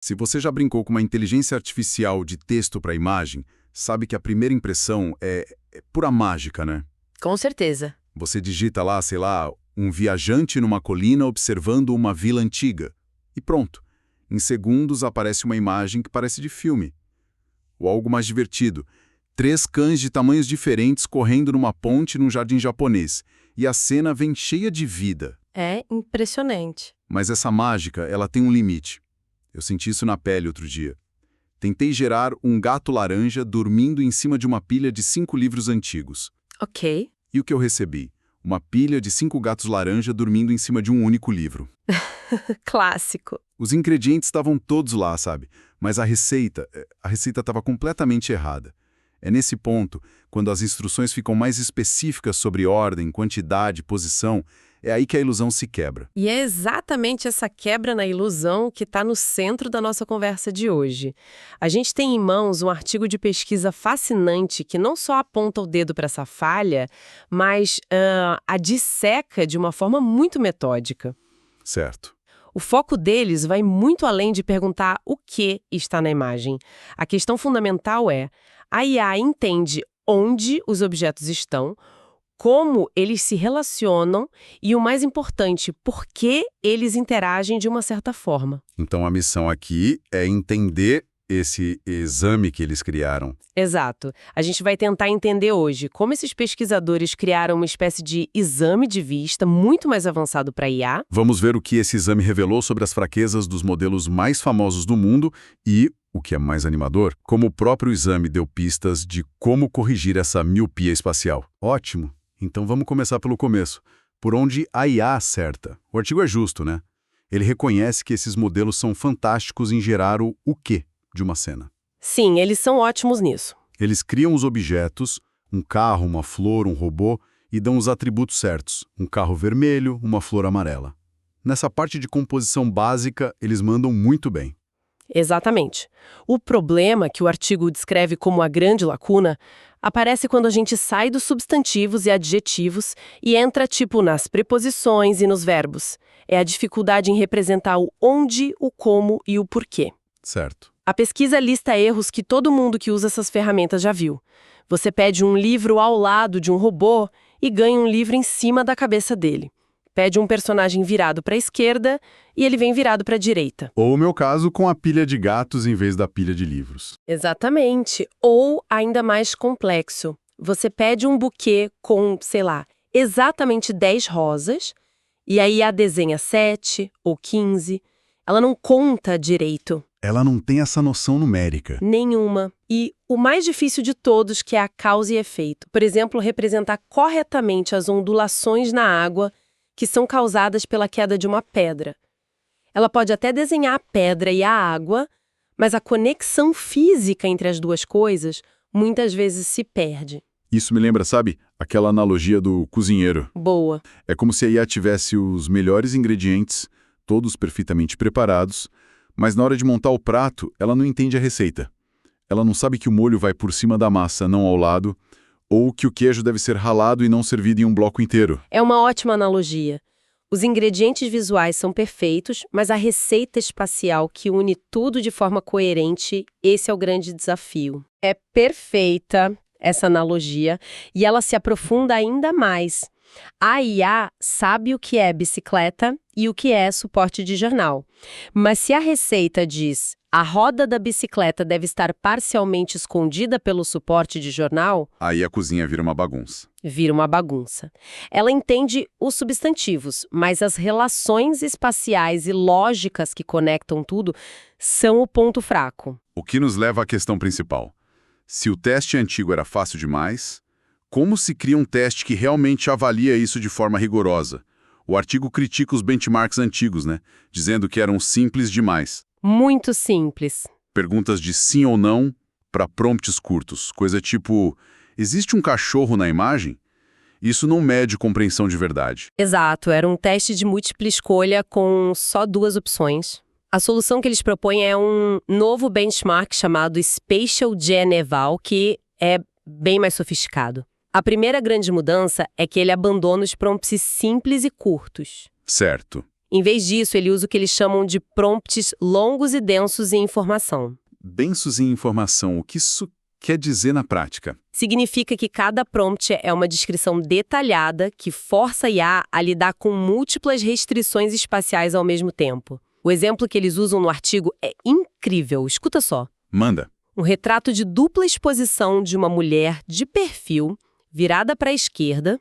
Se você já brincou com uma inteligência artificial de texto para imagem, sabe que a primeira impressão é pura mágica, né? Com certeza. Você digita lá, sei lá, um viajante numa colina observando uma vila antiga. E pronto. Em segundos aparece uma imagem que parece de filme. Ou algo mais divertido. 3 cães de tamanhos diferentes correndo numa ponte num jardim japonês. E a cena vem cheia de vida. É impressionante. Mas essa mágica, ela tem um limite. Eu senti isso na pele outro dia. Tentei gerar um gato laranja dormindo em cima de uma pilha de 5 livros antigos. Ok. E o que eu recebi? Uma pilha de 5 gatos laranja dormindo em cima de um único livro. Clássico. Os ingredientes estavam todos lá, sabe? Mas a receita estava completamente errada. É nesse ponto, quando as instruções ficam mais específicas sobre ordem, quantidade, posição, é aí que a ilusão se quebra. E é exatamente essa quebra na ilusão que está no centro da nossa conversa de hoje. A gente tem em mãos um artigo de pesquisa fascinante que não só aponta o dedo para essa falha, mas a disseca de uma forma muito metódica. Certo. O foco deles vai muito além de perguntar o que está na imagem. A questão fundamental é: a IA entende onde os objetos estão, como eles se relacionam e, o mais importante, por que eles interagem de uma certa forma. Então a missão aqui é entender esse exame que eles criaram. Exato. A gente vai tentar entender hoje como esses pesquisadores criaram uma espécie de exame de vista muito mais avançado para IA. Vamos ver o que esse exame revelou sobre as fraquezas dos modelos mais famosos do mundo e, o que é mais animador, como o próprio exame deu pistas de como corrigir essa miopia espacial. Ótimo! Então vamos começar pelo começo. Por onde a IA acerta. O artigo é justo, né? Ele reconhece que esses modelos são fantásticos em gerar o quê de uma cena. Sim, eles são ótimos nisso. Eles criam os objetos, um carro, uma flor, um robô, e dão os atributos certos, um carro vermelho, uma flor amarela. Nessa parte de composição básica, eles mandam muito bem. Exatamente. O problema, que o artigo descreve como a grande lacuna, aparece quando a gente sai dos substantivos e adjetivos e entra nas preposições e nos verbos. É a dificuldade em representar o onde, o como e o porquê. Certo. A pesquisa lista erros que todo mundo que usa essas ferramentas já viu. Você pede um livro ao lado de um robô e ganha um livro em cima da cabeça dele. Pede um personagem virado para a esquerda e ele vem virado para a direita. Ou o meu caso com a pilha de gatos em vez da pilha de livros. Exatamente. Ou, ainda mais complexo, você pede um buquê com, exatamente 10 rosas, e aí a desenha 7 ou 15. Ela não conta direito. Ela não tem essa noção numérica. Nenhuma. E o mais difícil de todos, que é a causa e efeito. Por exemplo, representar corretamente as ondulações na água que são causadas pela queda de uma pedra. Ela pode até desenhar a pedra e a água, mas a conexão física entre as duas coisas muitas vezes se perde. Isso me lembra, sabe, aquela analogia do cozinheiro. Boa. É como se a IA tivesse os melhores ingredientes, todos perfeitamente preparados, mas na hora de montar o prato, ela não entende a receita. Ela não sabe que o molho vai por cima da massa, não ao lado, ou que o queijo deve ser ralado e não servido em um bloco inteiro. É uma ótima analogia. Os ingredientes visuais são perfeitos, mas a receita espacial que une tudo de forma coerente, esse é o grande desafio. É perfeita essa analogia e ela se aprofunda ainda mais. A IA sabe o que é bicicleta e o que é suporte de jornal. Mas se a receita diz a roda da bicicleta deve estar parcialmente escondida pelo suporte de jornal, Aí a cozinha vira uma bagunça. vira uma bagunça. Ela entende os substantivos, mas as relações espaciais e lógicas que conectam tudo são o ponto fraco. O que nos leva à questão principal. Se o teste antigo era fácil demais, como se cria um teste que realmente avalia isso de forma rigorosa? O artigo critica os benchmarks antigos, né? Dizendo que eram simples demais. Muito simples. Perguntas de sim ou não para prompts curtos. Coisa tipo, existe um cachorro na imagem? Isso não mede compreensão de verdade. Exato, era um teste de múltipla escolha com só 2 opções. A solução que eles propõem é um novo benchmark chamado Spatial Gen Eval, que é bem mais sofisticado. A primeira grande mudança é que ele abandona os prompts simples e curtos. Certo. Em vez disso, ele usa o que eles chamam de prompts longos e densos em informação. Densos em informação, o que isso quer dizer na prática? Significa que cada prompt é uma descrição detalhada que força a IA a lidar com múltiplas restrições espaciais ao mesmo tempo. O exemplo que eles usam no artigo é incrível, escuta só. Manda. Um retrato de dupla exposição de uma mulher de perfil, virada para a esquerda.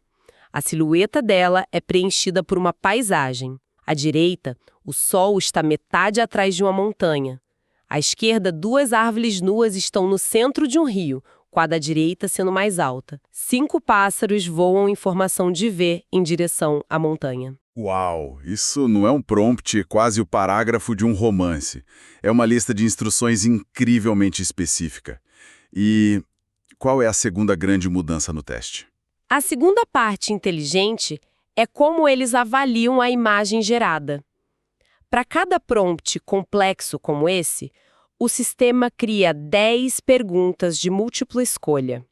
A silhueta dela é preenchida por uma paisagem. À direita, o sol está metade atrás de uma montanha. À esquerda, 2 árvores nuas estão no centro de um rio, com a da direita sendo mais alta. 5 pássaros voam em formação de V em direção à montanha. Uau, isso não é um prompt, quase o parágrafo de um romance. É uma lista de instruções incrivelmente específica. E qual é a segunda grande mudança no teste? A segunda parte inteligente é como eles avaliam a imagem gerada. Para cada prompt complexo como esse, o sistema cria 10 perguntas de múltipla escolha.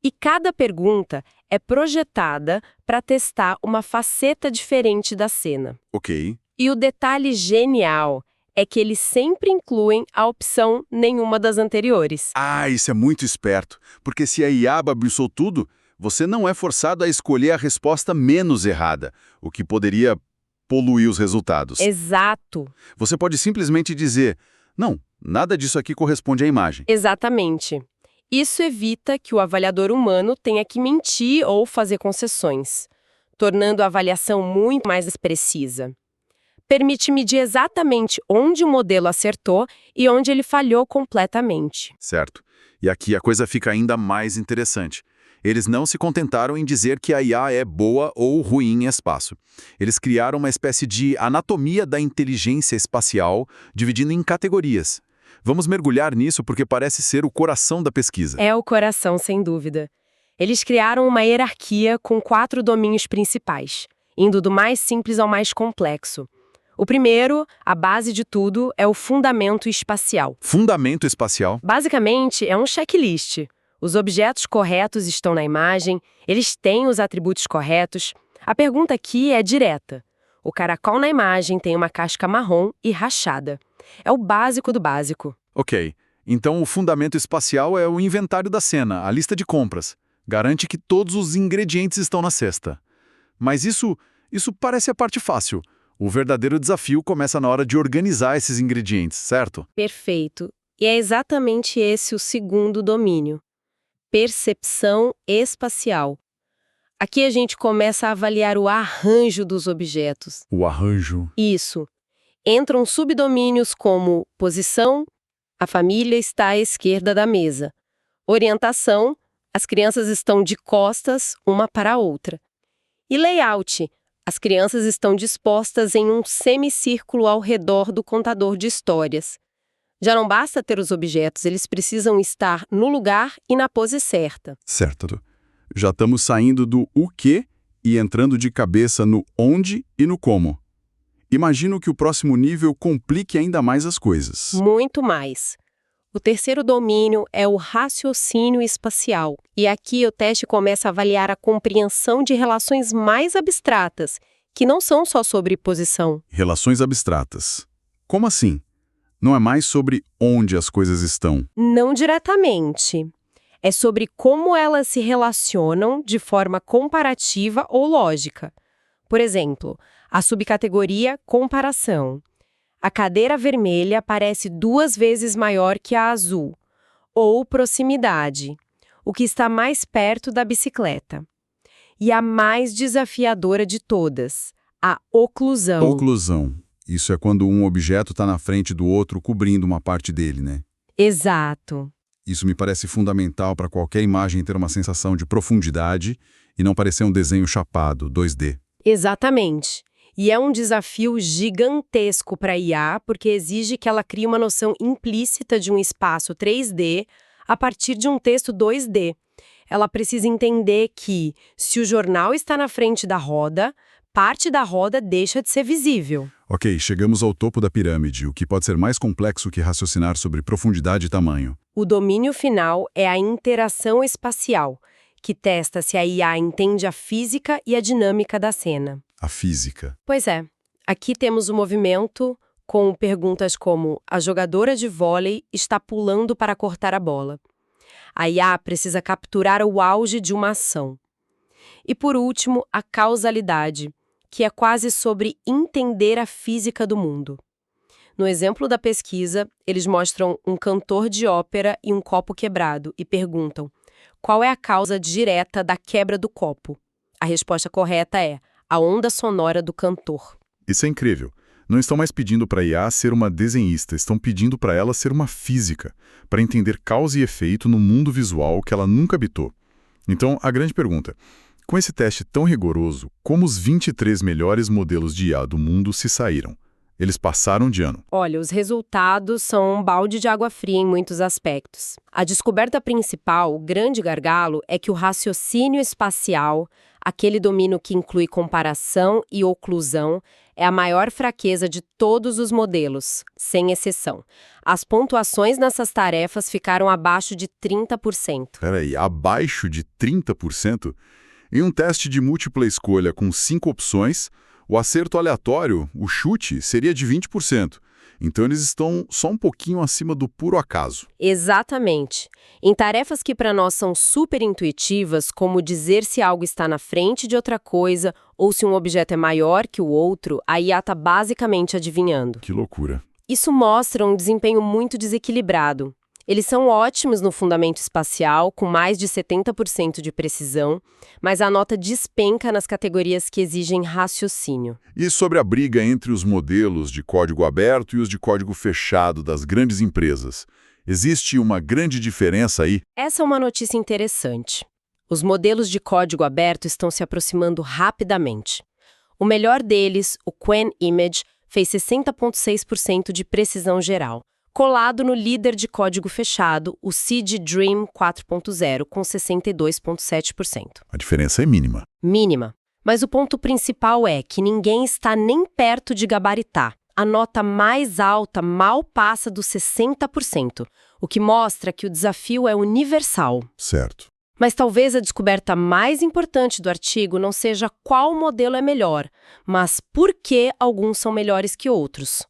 E cada pergunta é projetada para testar uma faceta diferente da cena. Ok. E o detalhe genial é que eles sempre incluem a opção nenhuma das anteriores. Ah, isso é muito esperto, porque se a IA bagunçou tudo, você não é forçado a escolher a resposta menos errada, o que poderia poluir os resultados. Exato. Você pode simplesmente dizer, não, nada disso aqui corresponde à imagem. Exatamente. Isso evita que o avaliador humano tenha que mentir ou fazer concessões, tornando a avaliação muito mais precisa. Permite medir exatamente onde o modelo acertou e onde ele falhou completamente. Certo. E aqui a coisa fica ainda mais interessante. Eles não se contentaram em dizer que a IA é boa ou ruim em espaço. Eles criaram uma espécie de anatomia da inteligência espacial, dividindo em categorias. Vamos mergulhar nisso porque parece ser o coração da pesquisa. É o coração, sem dúvida. Eles criaram uma hierarquia com 4 domínios principais, indo do mais simples ao mais complexo. O primeiro, a base de tudo, é o fundamento espacial. Fundamento espacial? Basicamente, é um checklist. Os objetos corretos estão na imagem, eles têm os atributos corretos. A pergunta aqui é direta. O caracol na imagem tem uma casca marrom e rachada. É o básico do básico. Ok. Então o fundamento espacial é o inventário da cena, a lista de compras. Garante que todos os ingredientes estão na cesta. Mas isso parece a parte fácil. O verdadeiro desafio começa na hora de organizar esses ingredientes, certo? Perfeito. E é exatamente esse o segundo domínio. Percepção espacial. Aqui a gente começa a avaliar o arranjo dos objetos. O arranjo. Isso. Entram subdomínios como posição, a família está à esquerda da mesa. Orientação, as crianças estão de costas uma para a outra. E layout, as crianças estão dispostas em um semicírculo ao redor do contador de histórias. Já não basta ter os objetos, eles precisam estar no lugar e na pose certa. Certo. Já estamos saindo do o que e entrando de cabeça no onde e no como. Imagino que o próximo nível complique ainda mais as coisas. Muito mais. O terceiro domínio é o raciocínio espacial. E aqui o teste começa a avaliar a compreensão de relações mais abstratas, que não são só sobre posição. Relações abstratas. Como assim? Não é mais sobre onde as coisas estão. Não diretamente. É sobre como elas se relacionam de forma comparativa ou lógica. Por exemplo, a subcategoria comparação. A cadeira vermelha parece 2 vezes maior que a azul. Ou proximidade, o que está mais perto da bicicleta. E a mais desafiadora de todas, a oclusão. Oclusão. Isso é quando um objeto está na frente do outro, cobrindo uma parte dele, né? Exato. Isso me parece fundamental para qualquer imagem ter uma sensação de profundidade e não parecer um desenho chapado, 2D. Exatamente. E é um desafio gigantesco para a IA, porque exige que ela crie uma noção implícita de um espaço 3D a partir de um texto 2D. Ela precisa entender que, se o jornal está na frente da roda, parte da roda deixa de ser visível. Ok, chegamos ao topo da pirâmide, o que pode ser mais complexo que raciocinar sobre profundidade e tamanho. O domínio final é a interação espacial, que testa se a IA entende a física e a dinâmica da cena. A física. Pois é. Aqui temos o movimento com perguntas como: a jogadora de vôlei está pulando para cortar a bola. A IA precisa capturar o auge de uma ação. E por último, a causalidade, que é quase sobre entender a física do mundo. No exemplo da pesquisa, eles mostram um cantor de ópera e um copo quebrado e perguntam: qual é a causa direta da quebra do copo? A resposta correta é a onda sonora do cantor. Isso é incrível. Não estão mais pedindo para a IA ser uma desenhista, estão pedindo para ela ser uma física, para entender causa e efeito no mundo visual que ela nunca habitou. Então, a grande pergunta: com esse teste tão rigoroso, como os 23 melhores modelos de IA do mundo se saíram? Eles passaram de ano. Olha, os resultados são um balde de água fria em muitos aspectos. A descoberta principal, o grande gargalo, é que o raciocínio espacial, aquele domínio que inclui comparação e oclusão, é a maior fraqueza de todos os modelos, sem exceção. As pontuações nessas tarefas ficaram abaixo de 30%. Peraí, abaixo de 30%? Em um teste de múltipla escolha com 5 opções, o acerto aleatório, o chute, seria de 20%. Então eles estão só um pouquinho acima do puro acaso. Exatamente. Em tarefas que para nós são super intuitivas, como dizer se algo está na frente de outra coisa ou se um objeto é maior que o outro, a IA está basicamente adivinhando. Que loucura. Isso mostra um desempenho muito desequilibrado. Eles são ótimos no fundamento espacial, com mais de 70% de precisão, mas a nota despenca nas categorias que exigem raciocínio. E sobre a briga entre os modelos de código aberto e os de código fechado das grandes empresas? Existe uma grande diferença aí? Essa é uma notícia interessante. Os modelos de código aberto estão se aproximando rapidamente. O melhor deles, o Qwen Image, fez 60,6% de precisão geral, colado no líder de código fechado, o Seed Dream 4.0, com 62,7%. A diferença é mínima. Mínima. Mas o ponto principal é que ninguém está nem perto de gabaritar. A nota mais alta mal passa dos 60%, o que mostra que o desafio é universal. Certo. Mas talvez a descoberta mais importante do artigo não seja qual modelo é melhor, mas por que alguns são melhores que outros.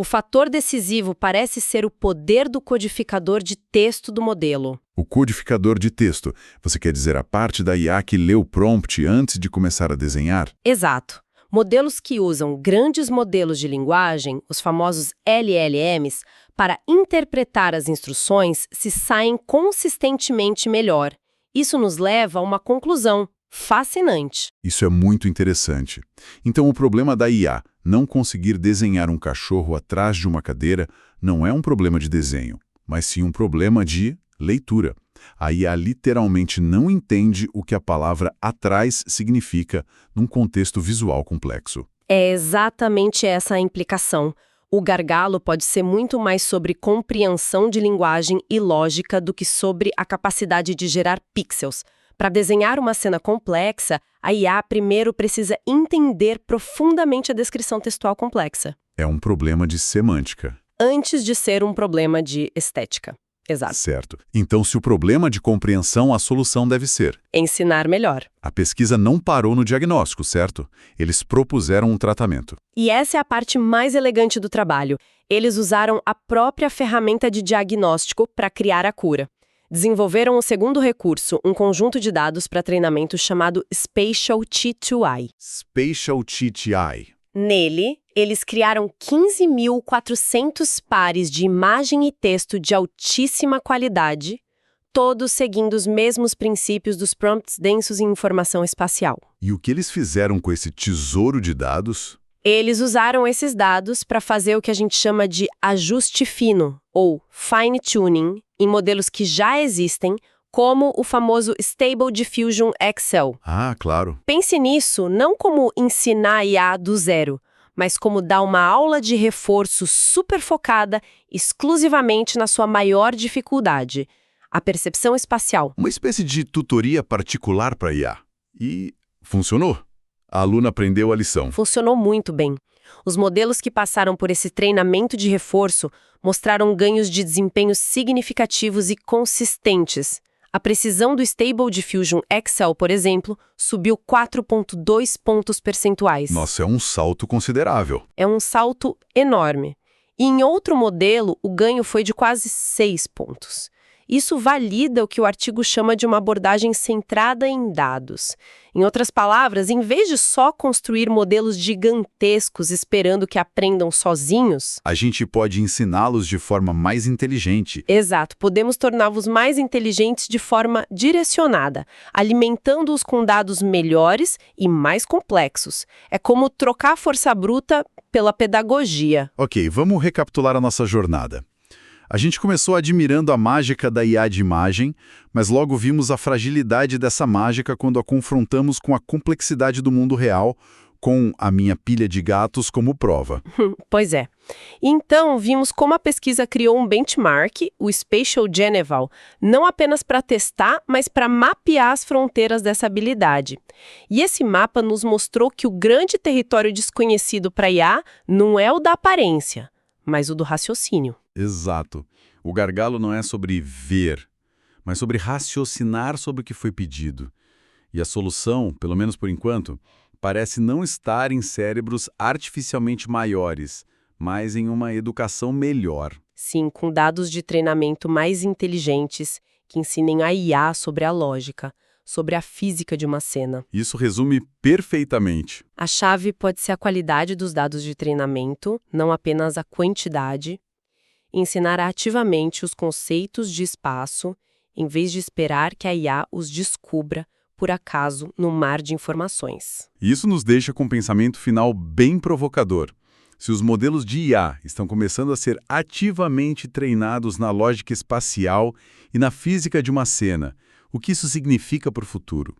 O fator decisivo parece ser o poder do codificador de texto do modelo. O codificador de texto, você quer dizer a parte da IA que lê o prompt antes de começar a desenhar? Exato. Modelos que usam grandes modelos de linguagem, os famosos LLMs, para interpretar as instruções se saem consistentemente melhor. Isso nos leva a uma conclusão fascinante. Isso é muito interessante. Então, o problema da IA não conseguir desenhar um cachorro atrás de uma cadeira não é um problema de desenho, mas sim um problema de leitura. A IA literalmente não entende o que a palavra atrás significa num contexto visual complexo. É exatamente essa a implicação. O gargalo pode ser muito mais sobre compreensão de linguagem e lógica do que sobre a capacidade de gerar pixels. Para desenhar uma cena complexa, a IA primeiro precisa entender profundamente a descrição textual complexa. É um problema de semântica. Antes de ser um problema de estética. Exato. Certo. Então, se o problema de compreensão, a solução deve ser ensinar melhor. A pesquisa não parou no diagnóstico, certo? Eles propuseram um tratamento. E essa é a parte mais elegante do trabalho. Eles usaram a própria ferramenta de diagnóstico para criar a cura. Desenvolveram o segundo recurso, um conjunto de dados para treinamento chamado Spatial T2I. Spatial T2I. Nele, eles criaram 15.400 pares de imagem e texto de altíssima qualidade, todos seguindo os mesmos princípios dos prompts densos em informação espacial. E o que eles fizeram com esse tesouro de dados? Eles usaram esses dados para fazer o que a gente chama de ajuste fino, ou fine-tuning, em modelos que já existem, como o famoso Stable Diffusion XL. Ah, claro. Pense nisso não como ensinar IA do zero, mas como dar uma aula de reforço super focada exclusivamente na sua maior dificuldade, a percepção espacial. Uma espécie de tutoria particular para IA. E funcionou. A aluna aprendeu a lição. Funcionou muito bem. Os modelos que passaram por esse treinamento de reforço mostraram ganhos de desempenho significativos e consistentes. A precisão do Stable Diffusion XL, por exemplo, subiu 4,2 pontos percentuais. Nossa, é um salto considerável. É um salto enorme. E em outro modelo, o ganho foi de quase 6 pontos. Isso valida o que o artigo chama de uma abordagem centrada em dados. Em outras palavras, em vez de só construir modelos gigantescos esperando que aprendam sozinhos, A gente pode ensiná-los de forma mais inteligente. exato, podemos torná-los mais inteligentes de forma direcionada, alimentando-os com dados melhores e mais complexos. É como trocar a força bruta pela pedagogia. Ok, vamos recapitular a nossa jornada. A gente começou admirando a mágica da IA de imagem, mas logo vimos a fragilidade dessa mágica quando a confrontamos com a complexidade do mundo real, com a minha pilha de gatos como prova. Pois é. Então, vimos como a pesquisa criou um benchmark, o Spatial Geneval, não apenas para testar, mas para mapear as fronteiras dessa habilidade. E esse mapa nos mostrou que o grande território desconhecido para IA não é o da aparência, mas o do raciocínio. Exato. O gargalo não é sobre ver, mas sobre raciocinar sobre o que foi pedido. E a solução, pelo menos por enquanto, parece não estar em cérebros artificialmente maiores, mas em uma educação melhor. Sim, com dados de treinamento mais inteligentes que ensinem a IA sobre a lógica, sobre a física de uma cena. Isso resume perfeitamente. A chave pode ser a qualidade dos dados de treinamento, não apenas a quantidade. Ensinar ativamente os conceitos de espaço, em vez de esperar que a IA os descubra, por acaso, no mar de informações. Isso nos deixa com um pensamento final bem provocador. Se os modelos de IA estão começando a ser ativamente treinados na lógica espacial e na física de uma cena, o que isso significa para o futuro?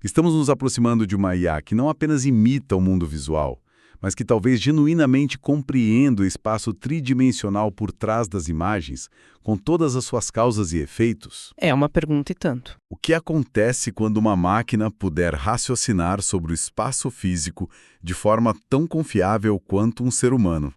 Estamos nos aproximando de uma IA que não apenas imita o mundo visual, mas que talvez genuinamente compreenda o espaço tridimensional por trás das imagens, com todas as suas causas e efeitos? É uma pergunta e tanto. O que acontece quando uma máquina puder raciocinar sobre o espaço físico de forma tão confiável quanto um ser humano?